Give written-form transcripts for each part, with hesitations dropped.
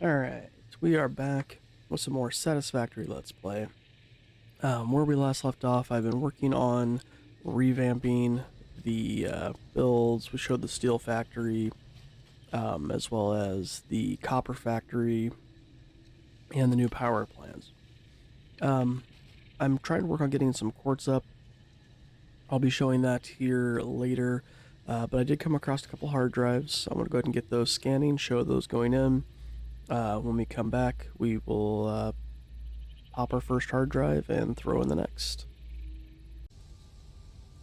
Alright, we are back with some more Satisfactory Let's Play. Where we last left off, I've been working on revamping the builds. We showed the steel factory, as well as the copper factory, and the new power plants. I'm trying to work on getting some quartz up. I'll be showing that here later, but I did come across a couple hard drives, so I'm going to go ahead and get those scanning, show those going in. When we come back, we will pop our first hard drive and throw in the next.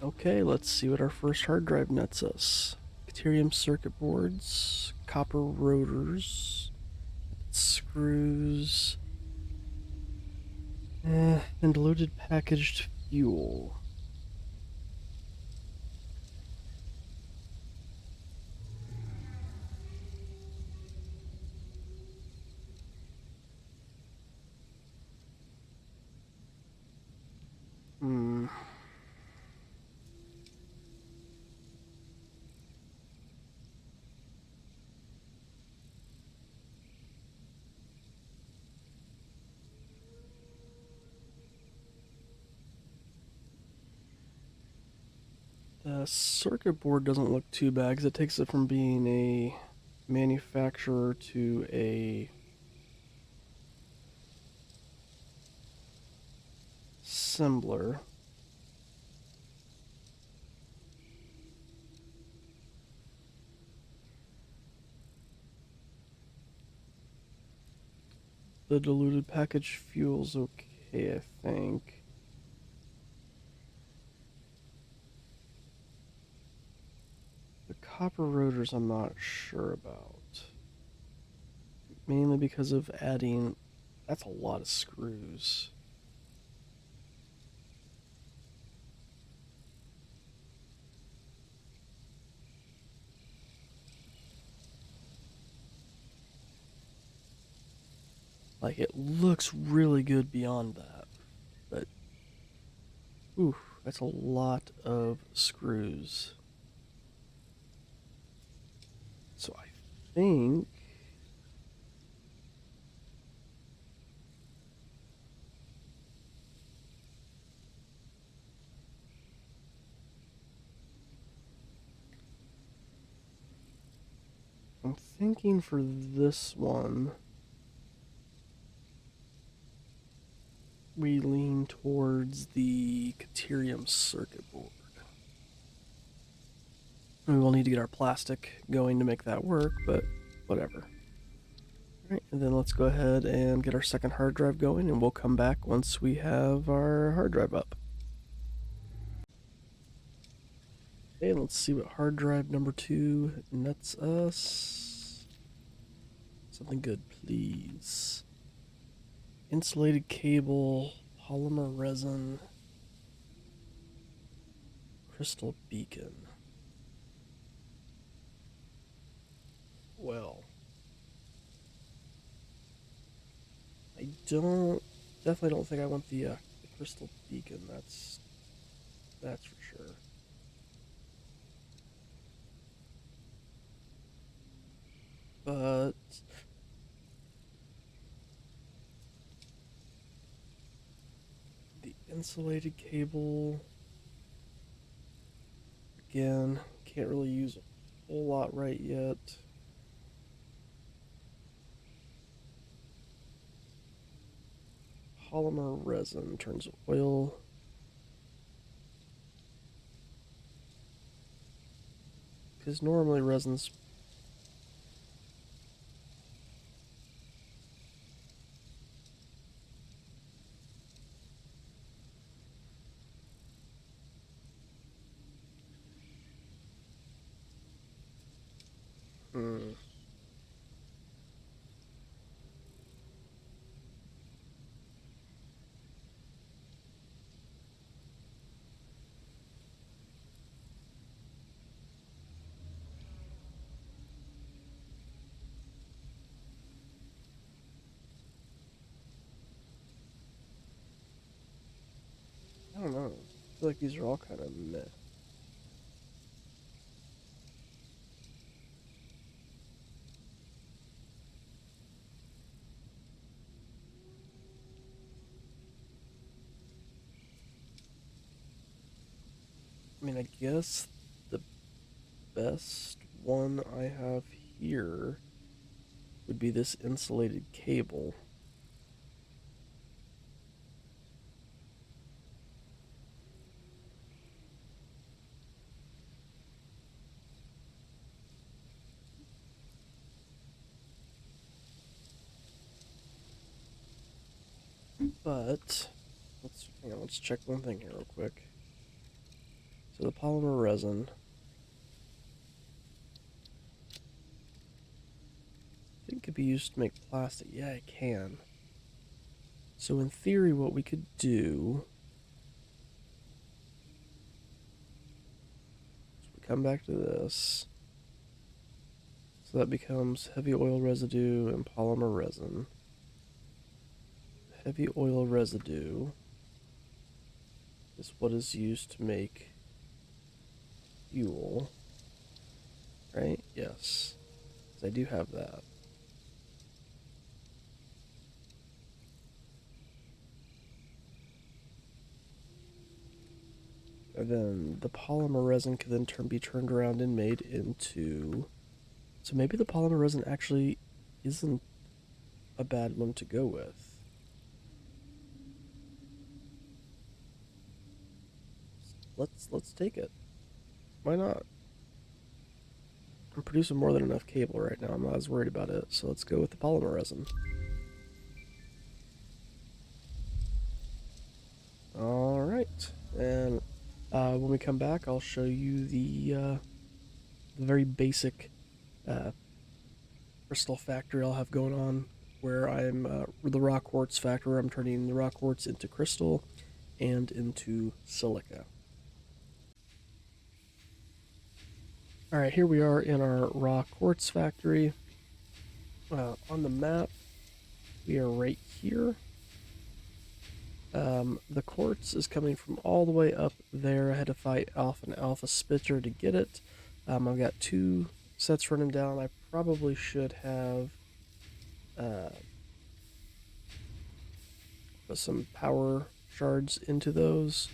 Okay, let's see what our first hard drive nets us. Deuterium circuit boards, copper rotors, screws, and diluted packaged fuel. The circuit board doesn't look too bad because it takes it from being a manufacturer to a assembler. The diluted packaged fuel's okay, I think. The copper rotors I'm not sure about. Mainly because of adding... That's a lot of screws. Like, it looks really good beyond that. But... ooh, that's a lot of screws. So I think... I'm thinking for this one, we lean towards the deuterium circuit board. We will need to get our plastic going to make that work, but whatever. Alright, and then let's go ahead and get our second hard drive going, and we'll come back once we have our hard drive up. Okay, let's see what hard drive number 2 nets us. Something good, please. Insulated cable, polymer resin, crystal beacon. Well, I definitely don't think I want the crystal beacon. That's for sure. But the insulated cable, again, can't really use a whole lot right yet. Polymer resin turns oil. Because normally resins... I don't know. I feel like these are all kind of meh. I mean, I guess the best one I have here would be this insulated cable. But let's check one thing here real quick. So the polymer resin, I think, could be used to make plastic. Yeah, it can. So in theory, what we could do is we come back to this. So that becomes heavy oil residue and polymer resin. Heavy oil residue is what is used to make fuel, right? Yes, I do have that. And then the polymer resin can then be turned around and made into... So maybe the polymer resin actually isn't a bad one to go with. Let's take it. Why not? I'm producing more than enough cable right now. I'm not as worried about it. So let's go with the polymer resin. All right, and when we come back, I'll show you the very basic crystal factory I'll have going on, where I'm the rock quartz factory, where I'm turning the rock quartz into crystal and into silica. All right, here we are in our rock quartz factory. On the map, we are right here. The quartz is coming from all the way up there. I had to fight off an alpha spitzer to get it. I've got 2 sets running down. I probably should have put some power shards into those,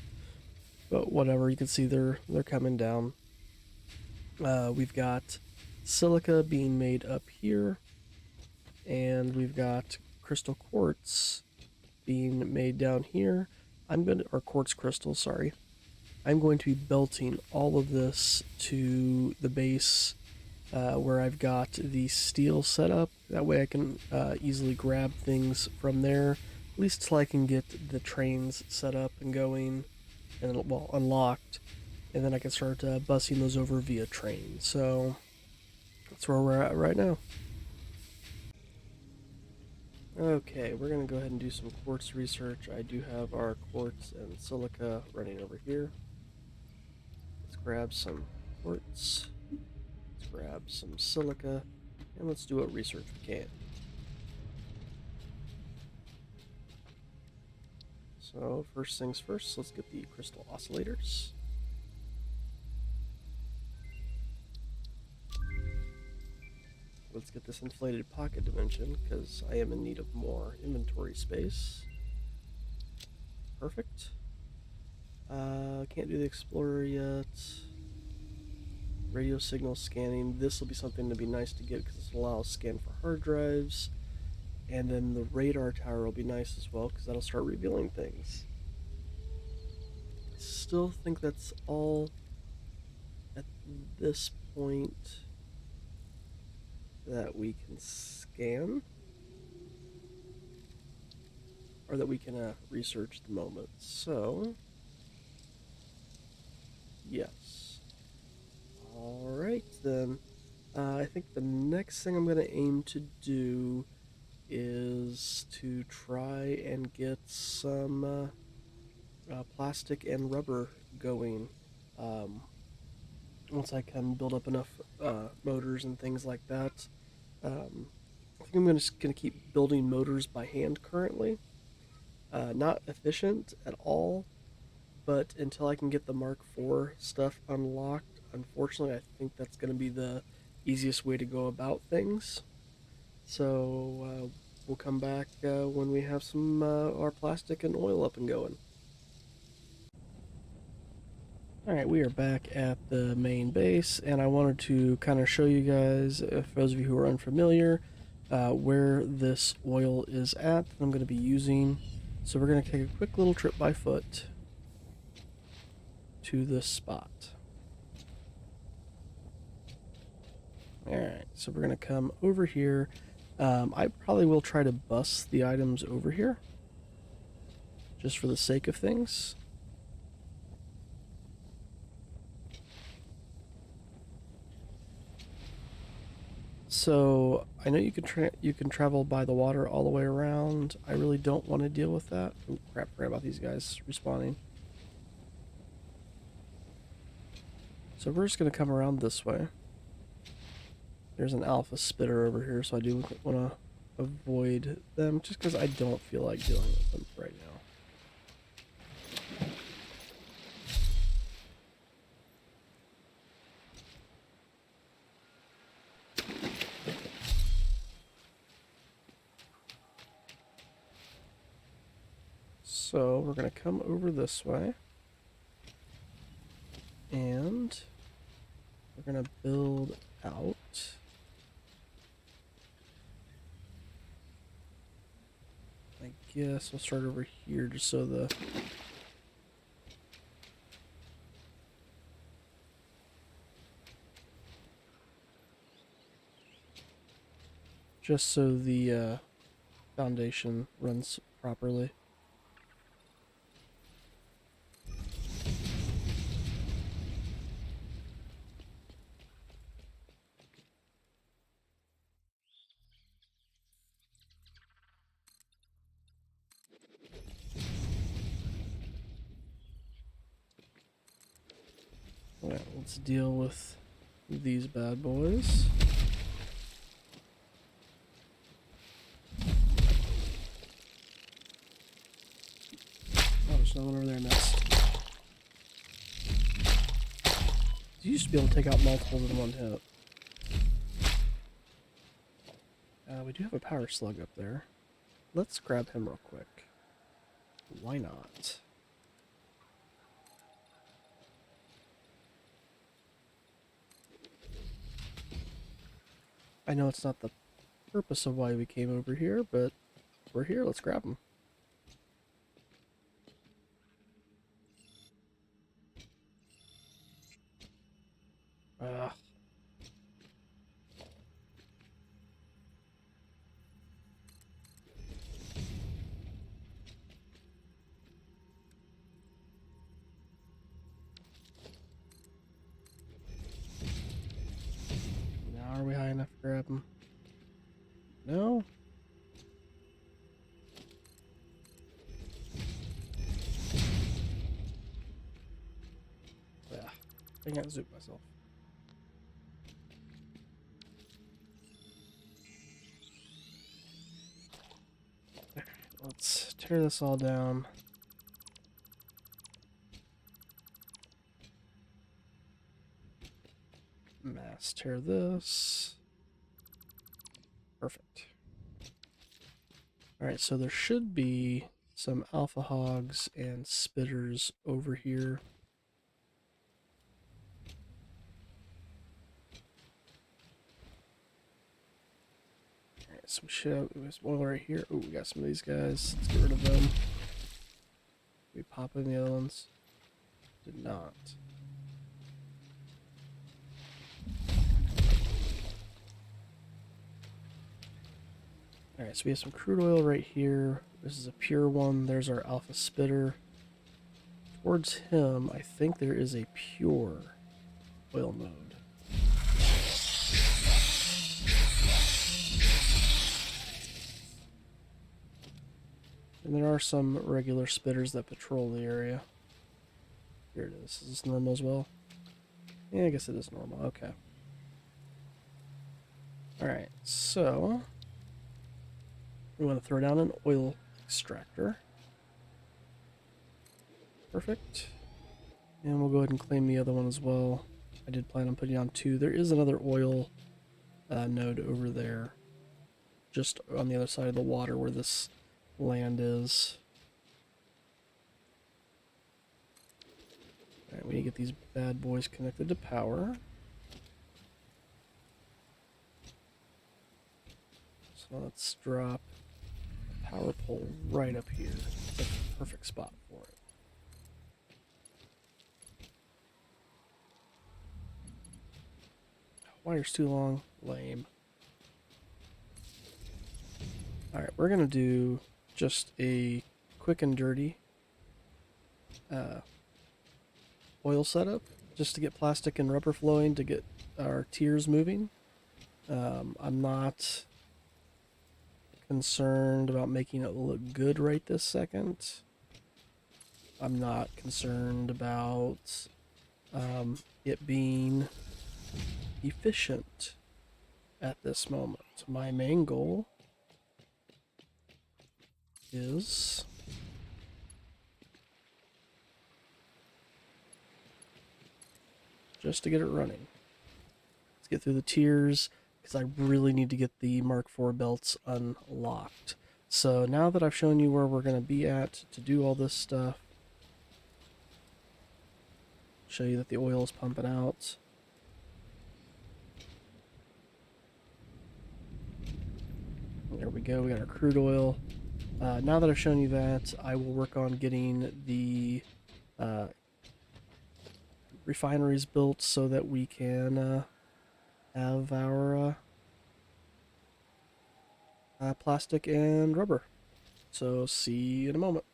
but whatever. You can see they're coming down. We've got silica being made up here, and we've got crystal quartz being made down here. Or quartz crystal, sorry. I'm going to be belting all of this to the base where I've got the steel set up. That way I can easily grab things from there, at least till I can get the trains set up and going, and well, unlocked, and then I can start busing those over via train. So that's where we're at right now. Okay, we're going to go ahead and do some quartz research. I do have our quartz and silica running over here. Let's grab some quartz, let's grab some silica, and let's do what research we can. So first things first, let's get the crystal oscillators. Let's get this inflated pocket dimension, because I am in need of more inventory space. Perfect. Can't do the Explorer yet. Radio signal scanning. This will be something to be nice to get, because this will allow us to scan for hard drives. And then the radar tower will be nice as well, because that'll start revealing things. I still think that's all at this point that we can scan, or that we can research at the moment. So, yes. Alright then. I think the next thing I'm going to aim to do is to try and get some plastic and rubber going. Once I can build up enough motors and things like that. I think I'm just going to keep building motors by hand currently. Not efficient at all, but until I can get the Mark IV stuff unlocked, unfortunately, I think that's going to be the easiest way to go about things. So we'll come back when we have some our plastic and oil up and going. Alright, we are back at the main base, and I wanted to kind of show you guys, for those of you who are unfamiliar, where this oil is at that I'm going to be using. So we're going to take a quick little trip by foot to this spot. Alright, so we're going to come over here. I probably will try to bus the items over here, just for the sake of things. So I know you can travel by the water all the way around. I really don't want to deal with that. Oh crap! Forgot about these guys respawning. So we're just gonna come around this way. There's an alpha spitter over here, so I do want to avoid them just because I don't feel like dealing with them right now. So we're going to come over this way, and we're going to build out. I guess we'll start over here just so the... foundation runs properly. Alright, let's deal with these bad boys. Oh, there's no one over there next. You used to be able to take out multiples in one hit. We do have a power slug up there. Let's grab him real quick. Why not? I know it's not the purpose of why we came over here, but we're here. Let's grab him. Ugh. Now are we high enough to grab him? No? Yeah. I can't zoom myself. Let's tear this all down. Mass tear this. Perfect. Alright, so there should be some alpha hogs and spitters over here. Alright, so we should have oil right here. Oh, we got some of these guys. Let's get rid of them. Did we pop in the other ones? Did not. Alright, so we have some crude oil right here. This is a pure one. There's our alpha spitter. Towards him, I think there is a pure oil node. And there are some regular spitters that patrol the area. Here it is. Is this normal as well? Yeah, I guess it is normal. Okay. Alright, so we want to throw down an oil extractor. Perfect. And we'll go ahead and claim the other one as well. I did plan on putting on 2. There is another oil node over there, just on the other side of the water where this land is. Alright, we need to get these bad boys connected to power. So let's drop a power pole right up here. It's like the perfect spot for it. Wire's too long. Lame. Alright, we're going to do just a quick and dirty oil setup, just to get plastic and rubber flowing, to get our tiers moving. I'm not concerned about making it look good right this second. I'm not concerned about it being efficient at this moment. My main goal is just to get it running. Let's get through the tiers, because I really need to get the Mark IV belts unlocked. So now that I've shown you where we're going to be at to do all this stuff, show you that the oil is pumping out. There we go, we got our crude oil. Now that I've shown you that, I will work on getting the refineries built so that we can have our plastic and rubber. So see you in a moment.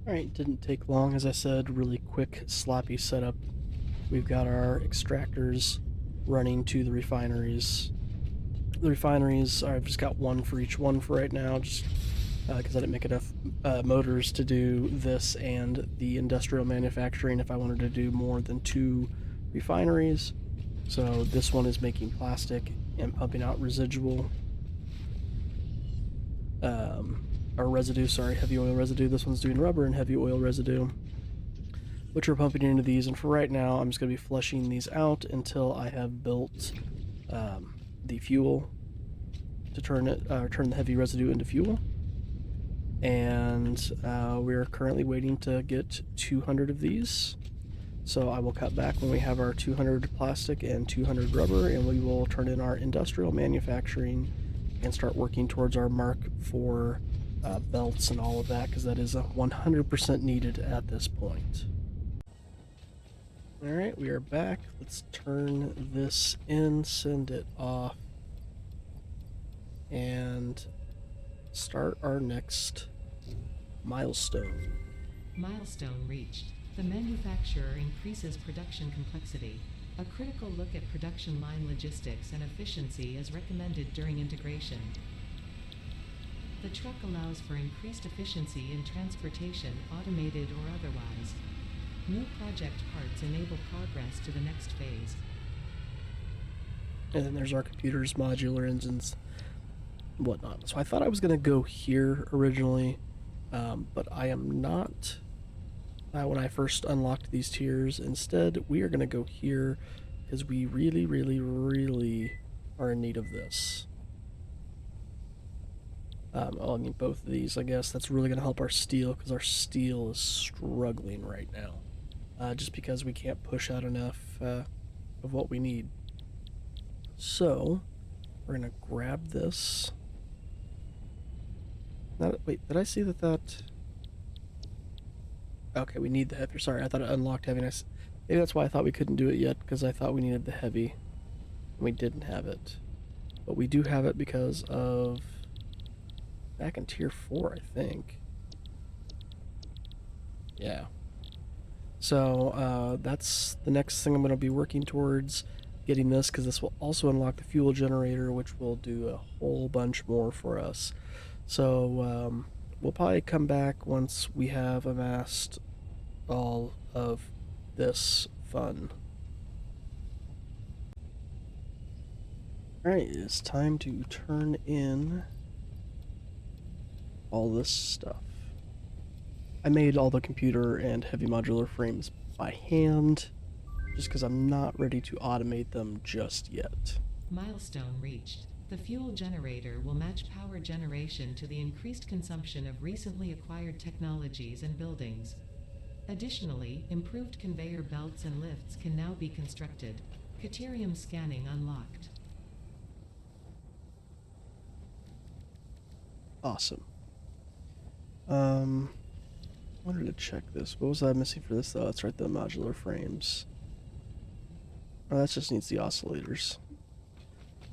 Alright, didn't take long, as I said, really quick, sloppy setup. We've got our extractors running to the refineries. The refineries, I've just got one for each one for right now, just because I didn't make enough motors to do this and the industrial manufacturing if I wanted to do more than 2 refineries. So this one is making plastic and pumping out residual, or residue, sorry, heavy oil residue. This one's doing rubber and heavy oil residue, which we're pumping into these. And for right now, I'm just going to be flushing these out until I have built the fuel to turn the heavy residue into fuel. And we're currently waiting to get 200 of these. So I will cut back when we have our 200 plastic and 200 rubber, and we will turn in our industrial manufacturing and start working towards our Mark IV belts and all of that, because that is 100% needed at this point. Alright, we are back. Let's turn this in, send it off, and start our next milestone. Milestone reached. The manufacturer increases production complexity. A critical look at production line logistics and efficiency is recommended during integration. The truck allows for increased efficiency in transportation, automated or otherwise. New project parts enable progress to the next phase. And then there's our computers, modular engines, whatnot. So I thought I was going to go here originally, but I am not when I first unlocked these tiers. Instead, we are going to go here because we really, really, really are in need of this. I mean, both of these, I guess. That's really going to help our steel, because our steel is struggling right now. Just because we can't push out enough of what we need. So, we're going to grab this. Wait, did I see that... Okay, we need the heavy. Sorry, I thought it unlocked heaviness. Maybe that's why I thought we couldn't do it yet, because I thought we needed the heavy. And we didn't have it. But we do have it because of... back in tier 4, I think. Yeah. So, that's the next thing I'm going to be working towards, getting this, because this will also unlock the fuel generator, which will do a whole bunch more for us. So, we'll probably come back once we have amassed all of this fun. Alright, it's time to turn in all this stuff. I made all the computer and heavy modular frames by hand, just because I'm not ready to automate them just yet. Milestone reached. The fuel generator will match power generation to the increased consumption of recently acquired technologies and buildings. Additionally, improved conveyor belts and lifts can now be constructed. Caterium scanning unlocked. Awesome. Wanted to check this. What was I missing for this though? That's right, the modular frames. Oh, that just needs the oscillators.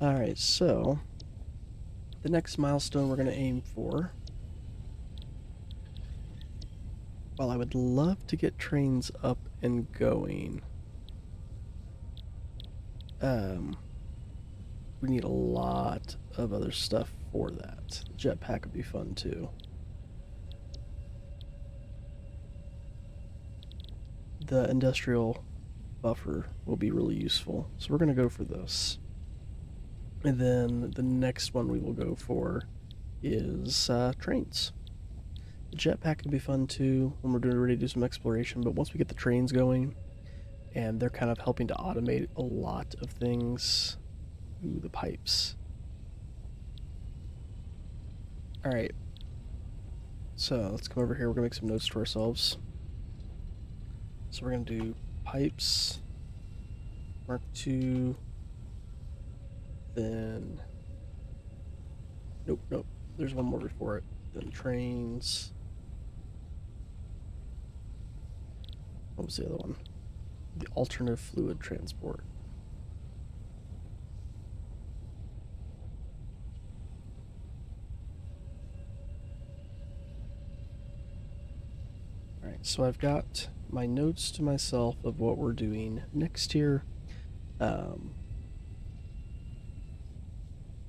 Alright, so the next milestone we're going to aim for. While I would love to get trains up and going, we need a lot of other stuff for that. Jetpack would be fun too. The industrial buffer will be really useful, so we're going to go for this. And then the next one we will go for is trains. The jetpack can be fun too when we're ready to do some exploration, but once we get the trains going, and they're kind of helping to automate a lot of things. Ooh, the pipes. Alright. So let's come over here. We're going to make some notes to ourselves. So we're going to do pipes, Mark II, then... Nope. There's one more before it. Then trains. What was the other one? The alternative fluid transport. Alright, so I've got my notes to myself of what we're doing next here.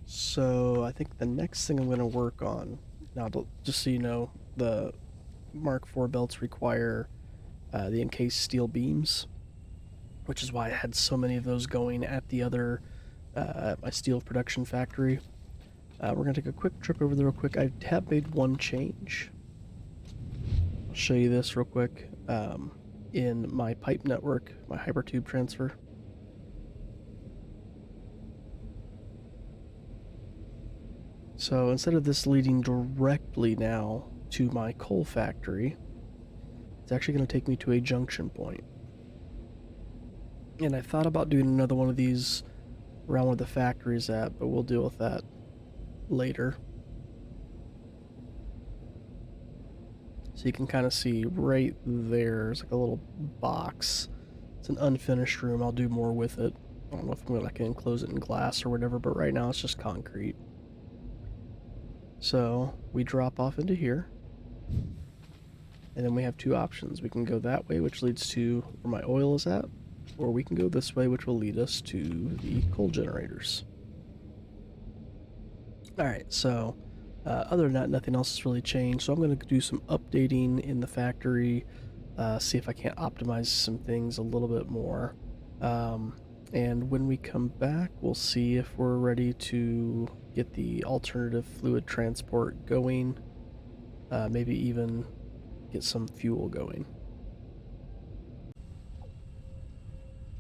So I think the next thing I'm going to work on, now just so you know, the Mark IV belts require the encased steel beams, which is why I had so many of those going at the other, at my steel production factory. We're going to take a quick trip over there real quick. I have made one change. I'll show you this real quick. In my pipe network, my hypertube transfer. So instead of this leading directly now to my coal factory, it's actually going to take me to a junction point. And I thought about doing another one of these around where the factory's at, but we'll deal with that later. So you can kind of see right there's like a little box. It's an unfinished room. I'll do more with it. I don't know if I'm going to enclose it in glass or whatever, but right now it's just concrete. So we drop off into here. And then we have two options. We can go that way, which leads to where my oil is at, or we can go this way, which will lead us to the coal generators. Alright, so other than that, nothing else has really changed. So I'm going to do some updating in the factory, see if I can't optimize some things a little bit more. And when we come back, we'll see if we're ready to get the alternative fluid transport going, maybe even get some fuel going.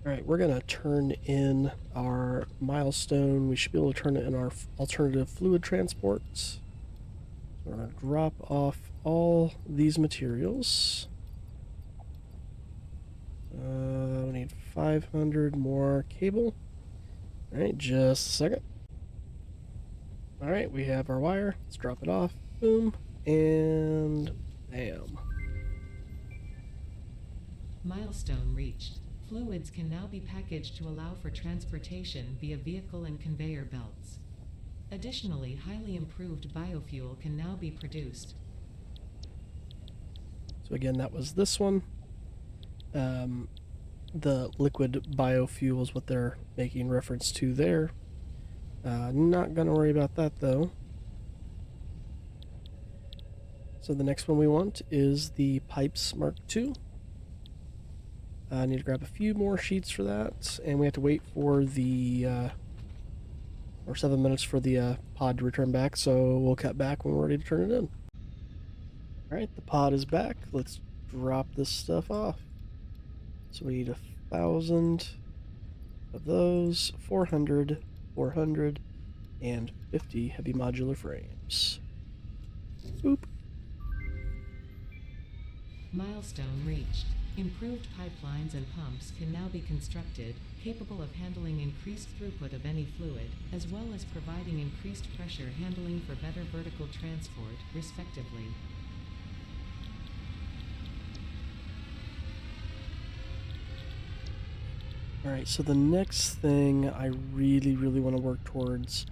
Alright, we're going to turn in our milestone. We should be able to turn it in our alternative fluid transports. So we're going to drop off all these materials. We need 500 more cable. Alright, just a second. Alright, we have our wire. Let's drop it off. Boom. And bam. Milestone reached. Fluids can now be packaged to allow for transportation via vehicle and conveyor belts. Additionally, highly improved biofuel can now be produced. So again, that was this one. The liquid biofuel is what they're making reference to there. Not gonna worry about that though. So the next one we want is the pipes Mark II. I need to grab a few more sheets for that, and we have to wait for the, or 7 minutes for the pod to return back, so we'll cut back when we're ready to turn it in. Alright, the pod is back. Let's drop this stuff off. So we need 1,000 of those, 400, 400, and 50 heavy modular frames. Boop. Milestone reached. Improved pipelines and pumps can now be constructed, capable of handling increased throughput of any fluid, as well as providing increased pressure handling for better vertical transport, respectively. Alright, so the next thing I really want to work towards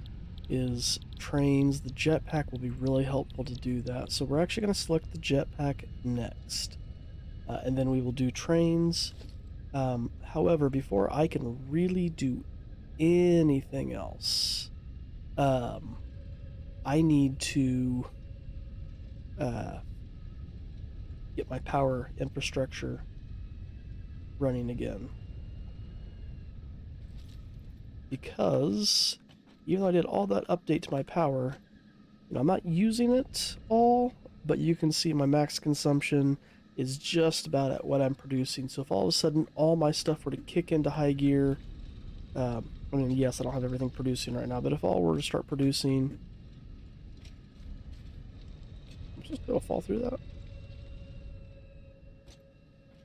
is trains. The jetpack will be really helpful to do that. So we're actually going to select the jetpack next. And then we will do trains. However, before I can really do anything else, I need to get my power infrastructure running again. Because even though I did all that update to my power, I'm not using it all, but you can see my max consumption is just about at what I'm producing. So if all of a sudden all my stuff were to kick into high gear, I mean, yes, I don't have everything producing right now, but if all were to start producing, I'm just gonna fall through that.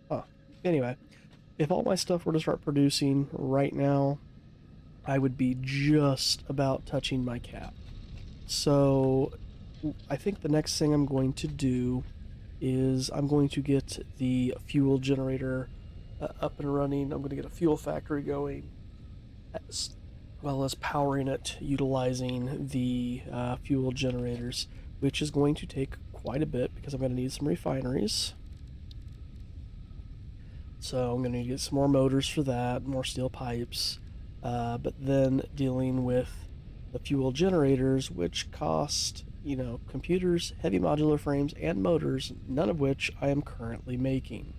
Huh. Anyway, if all my stuff were to start producing right now, I would be just about touching my cap. So I think the next thing I'm going to do is I'm going to get the fuel generator up and running. I'm going to get a fuel factory going, as well as powering it utilizing the fuel generators, which is going to take quite a bit because I'm going to need some refineries. So I'm going to need to get some more motors for that, more steel pipes, but then dealing with the fuel generators, which cost, computers, heavy modular frames, and motors, none of which I am currently making.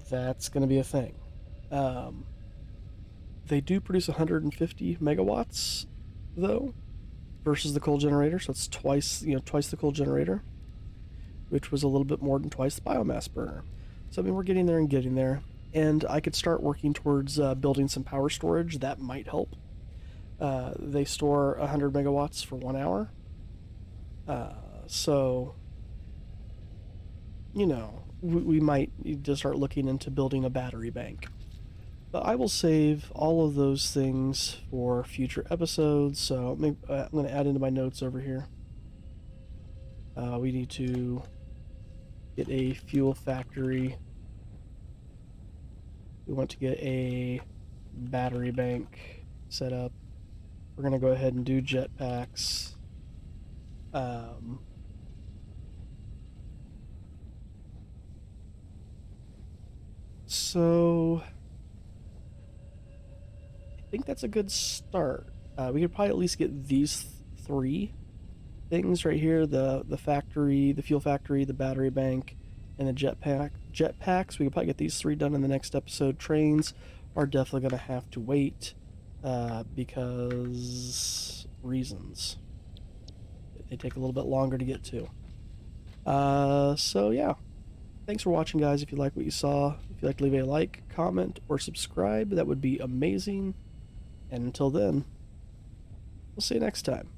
That's going to be a thing. They do produce 150 megawatts, though, versus the coal generator, so it's twice the coal generator, which was a little bit more than twice the biomass burner. So, I mean, we're getting there, and I could start working towards building some power storage. That might help. They store 100 megawatts for 1 hour. So, we might need to start looking into building a battery bank. But I will save all of those things for future episodes. So maybe, I'm going to add into my notes over here. We need to get a fuel factory. We want to get a battery bank set up. We're going to go ahead and do jetpacks. So I think that's a good start. We could probably at least get these three things right here: the factory, the fuel factory, the battery bank, and the jetpacks. We could probably get these three done in the next episode. Trains are definitely going to have to wait because reasons. They take a little bit longer to get to. So yeah. Thanks for watching, guys. If you like what you saw, if you'd like to leave a like, comment, or subscribe, that would be amazing. And until then, we'll see you next time.